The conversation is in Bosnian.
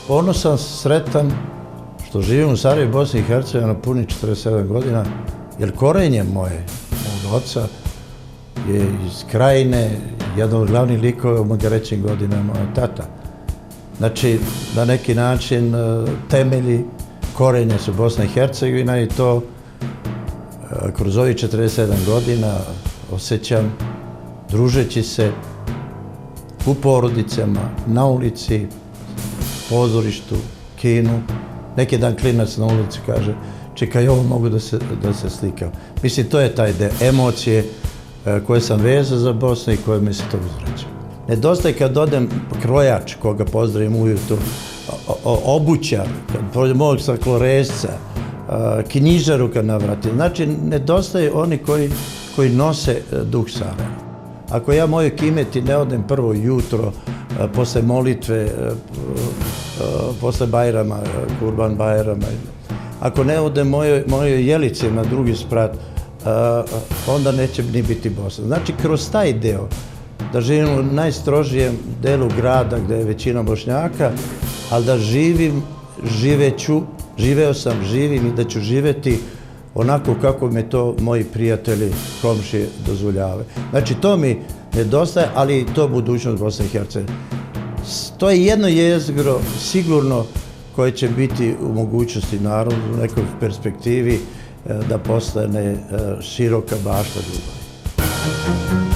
Ponosan, sretan što živim u Sarajevu, Bosni i Hercegovini, puni 47 godina, jer korenje mog oca je iz Krajine, jedan od glavnih likova u Magarećim godinama, moj tata. Znači, na neki način temelji korenje su Bosna i Hercegovina i to kroz ovih 47 godina osjećam družeći se u porodicama, na ulici, pozorištu, kinu. Neki dan klinac na ulici kaže, čekaj, ovo mogu da se slikam. Mislim, to je taj emocije koje sam vezao za Bosnu i koje mi se to uzvraća. Nedostaje kad odem krojač, koga pozdravim ujutru, obućar, kad prođem mog stakloresca, knjižaru kad navratim. Znači, nedostaje oni koji nose duh Sarajeva. Ako ja mojoj Kimeti ne odem prvo jutro, posle molitve, posle Bajrama, Kurban Bajrama, ako ne odem mojoj Jelici na drugi sprat, onda neće ni biti Bosna. Znači, kroz taj deo, da živim u najstrožijem delu grada gde je većina Bošnjaka, ali da živim, živeću, živeo sam, živim i da ću živeti onako kako me to moji prijatelji, komšije dozvoljavaju. Znači, to mi nedostaje, ali i to budućnost Bosne i Hercegovine. To je jedno jezgro, sigurno, koje će biti u mogućnosti narodu, u nekoj perspektivi, da postane široka bašta ljubavi.